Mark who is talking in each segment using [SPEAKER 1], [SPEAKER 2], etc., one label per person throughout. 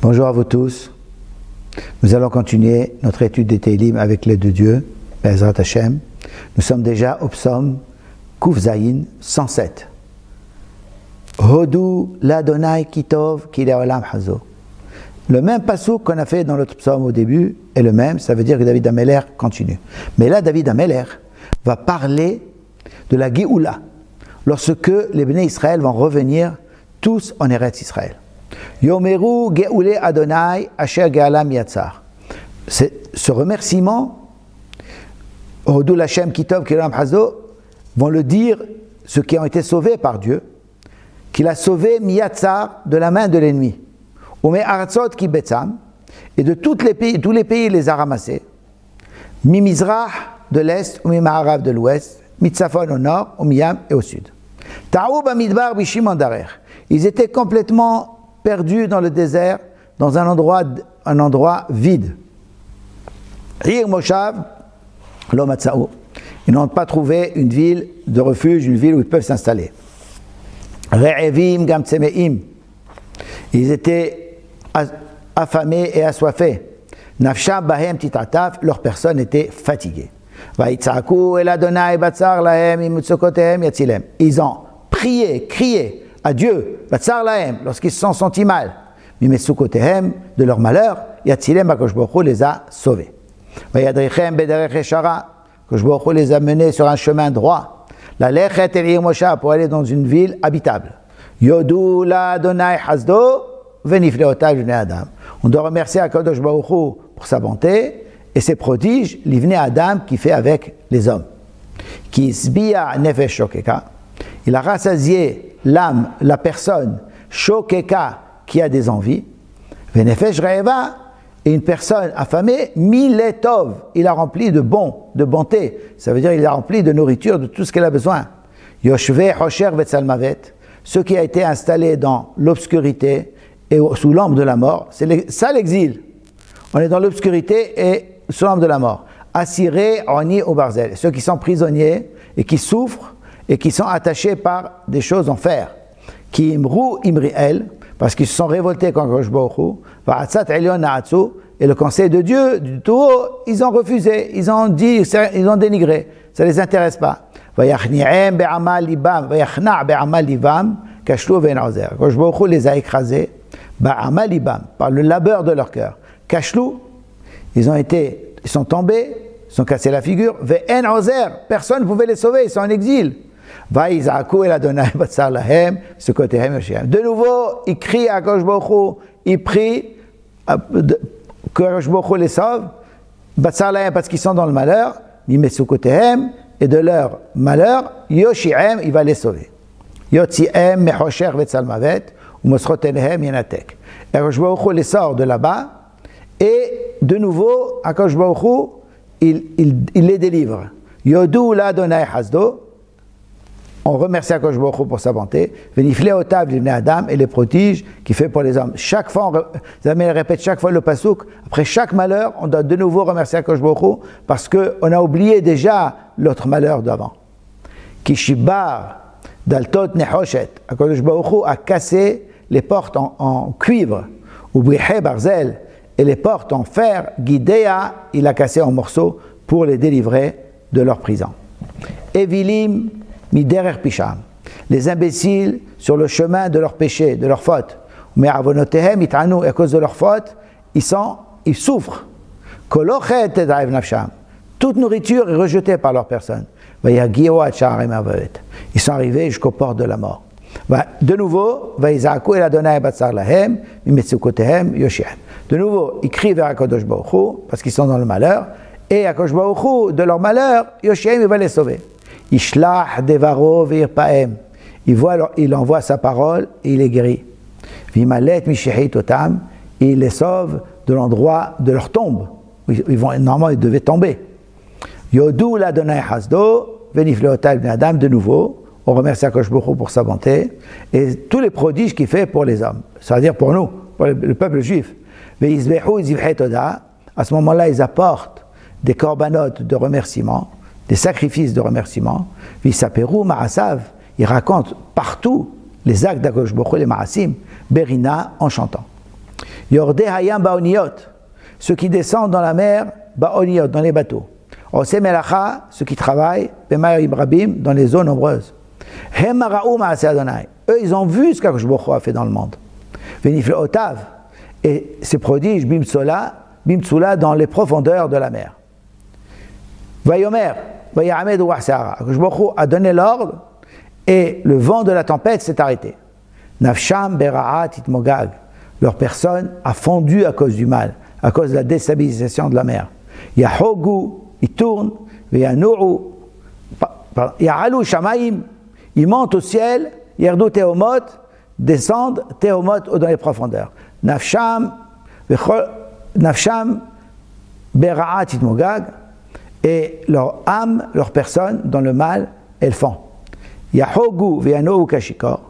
[SPEAKER 1] Bonjour à vous tous. Nous allons continuer notre étude des Télim avec l'aide de Dieu, Be'ezrat Hashem. Nous sommes déjà au psaume Kuf Zayin 107. Hodou l'Adonai Kitov ki le'olam hazo. Le même passouk qu'on a fait dans l'autre psaume au début est le même, ça veut dire que David Ameler continue. Mais là, David Ameler va parler de la Géoula, lorsque les Bnei Israël vont revenir tous en Eretz Israël. Yomeru Géoulé Adonai Asher Ge'alam Yatzar. Ce remerciement, Hodou l'Hashem Kitov ki le'olam hazo, vont le dire ceux qui ont été sauvés par Dieu, qu'il a sauvé Miyatzar de la main de l'ennemi. Ome Aratzot ki Betzam, et de tous les pays il les a ramassés. Mimizrah de l'est, ou Mimaharav de l'ouest, Mitzafon au nord, au Miyam et au sud. Ta'ou bamidbar bishim andarer. Ils étaient complètement perdus dans le désert, dans un endroit vide. Hir Moshav, lo matzaou. Ils n'ont pas trouvé une ville de refuge, une ville où ils peuvent s'installer. Re'evim gam tsemeim. Ils étaient affamés et assoiffés. Nafsham bahem titataf, leur personne était fatiguée. Vaïtsaku el Adonai batzar lahem imutsokotehem yatzilem. Ils ont prié, crié à Dieu, batzar lahem, lorsqu'ils se sont sentis mal. Mimetsukotehem, de leur malheur, yatzilem Akadosh Baruch Hu les a sauvés. Vayadrichem bederech eshara. Akadosh Baruch Hu les a menés sur un chemin droit. La lechet el ir Moshe, pour aller dans une ville habitable. Yodou la Adonai hasdo venifleotav bnei Adam. On doit remercier Akadosh Baruch Hu pour sa bonté et ses prodiges, l'ivnei Adam qui fait avec les hommes. Ki isbiya nefesh shokeka. Il a rassasié l'âme, la personne shokeka qui a des envies. Venefesh re'eva. Et une personne affamée, miletov, il a rempli de bonté. Ça veut dire qu'il a rempli de nourriture, de tout ce qu'elle a besoin. Yoshve hosher vetsalmavet, ce qui a été installé dans l'obscurité et sous l'ombre de la mort, c'est ça l'exil. On est dans l'obscurité et sous l'ombre de la mort. Asiré oni au barzel, ceux qui sont prisonniers et qui souffrent et qui sont attachés par des choses en fer. Ki imru imriel, parce qu'ils se sont révoltés contre Akadosh Baruch Hu, va'atzat elyon na'atzu, et le conseil de Dieu, du tout haut, ils ont refusé, ils ont dit, ils ont dénigré, ça ne les intéresse pas. Va'yachni'em be'amal libam, va'yachna' be'amal libam, kashlu ve'en ozer. Akadosh Baruch Hu les a écrasés, be'amal libam, par le labeur de leur cœur. Kashlu, ils sont tombés, ils sont cassés la figure, ve'en ozer, personne ne pouvait les sauver, ils sont en exil. De nouveau, il crie à Akadosh Baruch Hu, il prie que Akadosh Baruch Hu les sauve, parce qu'ils sont dans le malheur, et de leur malheur, Yoshi'em, il va les sauver. Yotzi'em mechosher vetzalmavet, umosrotenehem yenatek. Akadosh Baruch Hu les sort de là-bas, et de nouveau, Akadosh Baruch Hu, il les délivre. Yodou l'Adonai hasdo. On remercie Akadosh Baruch Hu pour sa bonté. Venifleotav bnei Adam, et les prodiges qu'il fait pour les hommes. Chaque fois, Zamel répète chaque fois le passouk. Après chaque malheur, on doit de nouveau remercier Akadosh Baruch Hu parce qu'on a oublié déjà l'autre malheur d'avant. Kishibar daltot nechoshet. Akadosh Baruch Hu a cassé les portes en cuivre. Ubrihe barzel, et les portes en fer. Gidea, il a cassé en morceaux pour les délivrer de leur prison. Evilim miderer pisham, les imbéciles sur le chemin de leur péché, de leur faute. Mais avonotehem itanu, à cause de leur faute, ils souffrent. Kolochet tedaev nafsham, toute nourriture est rejetée par leur personne. Ils sont arrivés jusqu'aux portes de la mort. De nouveau, de nouveau, ils crient vers Akadosh Baruch Hu parce qu'ils sont dans le malheur, et Akadosh Baruch Hu, de leur malheur, Yoshem, il va les sauver. Ishlach devaro ve'irpaem. Il envoie sa parole et il les guérit. Vimalet mishehit otam. Il les sauve de l'endroit de leur tombe. Normalement, ils devaient tomber. Yodou l'Adonai hasdo venifleotav bnei Adam. De nouveau, on remercie Akadosh Baruch Hu pour sa bonté et tous les prodiges qu'il fait pour les hommes. C'est-à-dire pour nous, pour le peuple juif. Ve'izbehu zivhet toda. À ce moment-là, ils apportent des corbanotes de remerciement, des sacrifices de remerciement. Visaperu ma'asav, il raconte partout les actes d'Akadosh Baruch Hu, les ma'asim, berina, en chantant. Yordé hayam baoniyot, ceux qui descendent dans la mer, baoniyot, dans les bateaux. Osé melacha, ceux qui travaillent, b'mayim rabim, dans les eaux nombreuses. Hem maraou ma'aseh Adonai, eux ils ont vu ce qu'Akadosh Baruch Hu a fait dans le monde. Venifle otav, et ces prodiges, bimtsula, dans les profondeurs de la mer. Vayomer, vayamed wahsara, Akadosh Baruch Hu a donné l'ordre, et le vent de la tempête s'est arrêté. Nafsham bera'at itmogag, leur personne a fondu à cause du mal, à cause de la déstabilisation de la mer. Yahogu, ils tournent, Yanou, Ya'alu shamayim, ils montent au ciel, Yerdu tehomot, descendent tehomot dans les profondeurs. Nafsham bera'at itmogag, et leur âme, leur personne, dans le mal, elles font. Yahogu ve'yanou kashikor,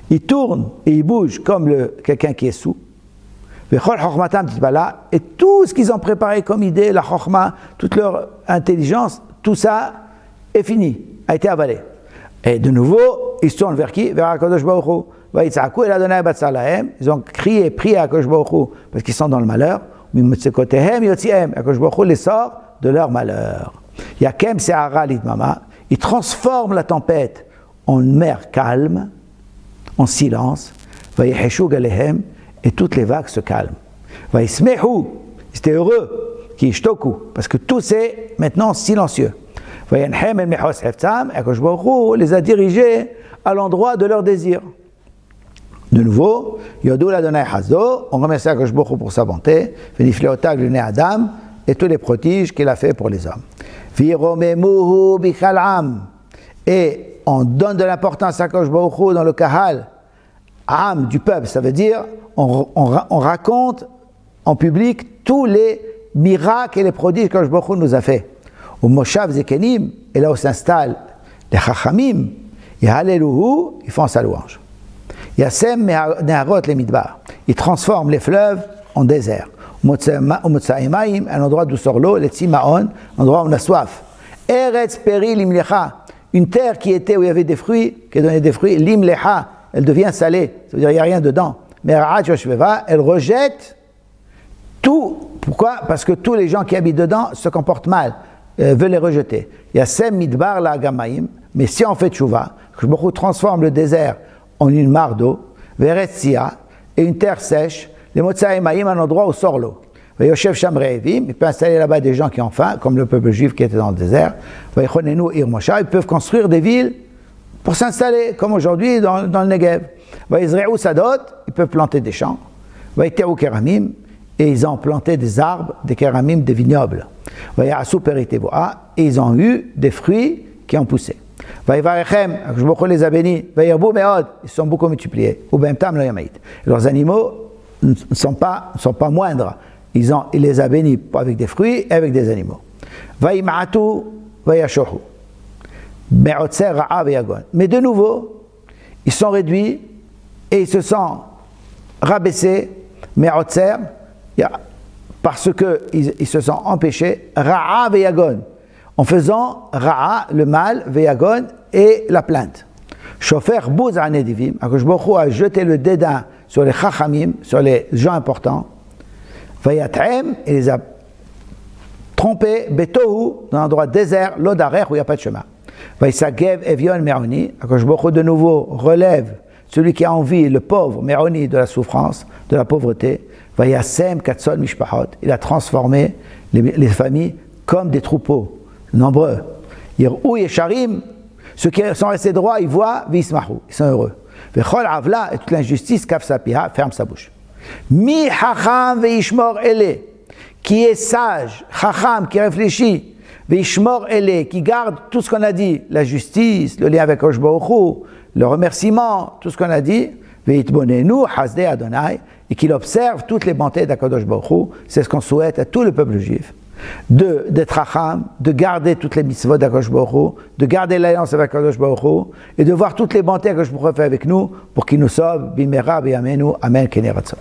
[SPEAKER 1] ils tournent et ils bougent comme quelqu'un qui est sous. Et tout ce qu'ils ont préparé comme idée, la chokhma, toute leur intelligence, tout ça est fini, a été avalé. Et de nouveau, ils se tournent vers qui? Vers Akadosh Baruch Hu. Ils ont crié, prié à Akadosh Baruch Hu parce qu'ils sont dans le malheur. Akadosh Baruch Hu les sort de leur malheur. Yakem se'ara litmama, ils transforment la tempête en mer calme, en silence. Vayeheshu galehem, et toutes les vagues se calment. Vayismehu, c'était heureux, qui ishtoku, parce que tout c'est maintenant silencieux. Vayenhem el mechos heftzam, et Akadosh Baruch Hu les a dirigés à l'endroit de leur désir. De nouveau, Yodou l'Adonai Hazdo, on remercie Akadosh Baruch Hu pour sa bonté, Venifleotav l'Une Adam, et tous les prodiges qu'il a fait pour les hommes. Viromemuhu bichalam, et on donne de l'importance à Akadosh Baruch Hu dans le kahal, Am du peuple, ça veut dire on raconte en public tous les miracles et les prodiges que Akadosh Baruch Hu nous a fait. Au Moshav Zekenim, et là où s'installent les Chachamim, et Halleluhu, ils font sa louange. Yasem Neharot les Midbar, ils transforment les fleuves en désert. Motsaïmaïm, un endroit d'où sort l'eau, les Tzimaon, un endroit où on a soif. Eretz Peri Limlecha, une terre qui était où il y avait des fruits, qui donnait des fruits, Limlecha, elle devient salée, ça veut dire il n'y a rien dedans. Mais elle rejette tout. Pourquoi? Parce que tous les gens qui habitent dedans se comportent mal, veulent les rejeter. Il y a Sem Midbar la Gamaim, mais si on fait tchouva, que beaucoup transforme le désert en une mare d'eau, Veretsia, et une terre sèche, les Motsaïmaïm, un endroit où sort l'eau. Yoshev Sham Re'evim, il peut installer là-bas des gens qui ont faim, comme le peuple juif qui était dans le désert. Ils peuvent construire des villes pour s'installer, comme aujourd'hui dans le Negev. Sadot, ils peuvent planter des champs. Keramim, et ils ont planté des arbres, des keramim, des vignobles. Et ils ont eu des fruits qui ont poussé. Je les a bénis, ils sont beaucoup multipliés. Leurs animaux ne sont pas moindres. Il les a bénis avec des fruits et avec des animaux. Mais de nouveau, ils sont réduits et ils se sont rabaissés, parce qu'ils se sont empêchés, ra'a veyagon, en faisant ra'a, le mal, veyagon, et la plainte. Shofer bouz anedivim, Akadosh Baruch Hu a jeté le dédain sur les chachamim, sur les gens importants, vayat'em, et les a trompés, betohu, dans un endroit désert, l'odarer, où il n'y a pas de chemin. Vaysagev evion me'oni, Akadosh Baruch Hu de nouveau relève celui qui a envie, le pauvre, me'oni, de la souffrance, de la pauvreté. Vayasem katson mishpachot, il a transformé les familles comme des troupeaux nombreux. Yir'ou yesharim, ceux qui sont restés droits, ils voient, vismahu, ils sont heureux. Vechol avla, et toute l'injustice, kaf sapiha, ferme sa bouche. Mi chacham veishmor ele, qui est sage, chacham, qui réfléchit, veishmor ele, qui garde tout ce qu'on a dit, la justice, le lien avec Akadosh Baruch Hu, le remerciement, tout ce qu'on a dit, veitbonenu hasdei Adonai, et qu'il observe toutes les bontés d'Akadosh Baruch Hu, c'est ce qu'on souhaite à tout le peuple juif, d'être racham, de garder toutes les mitzvot d'Akadosh Baruch Hu, de garder l'alliance avec Akadosh Baruch Hu, et de voir toutes les bontés qu'Akadosh Baruch Hu fait avec nous, pour qu'il nous sauve, bimera, biyamenu, amen, kene ratzon.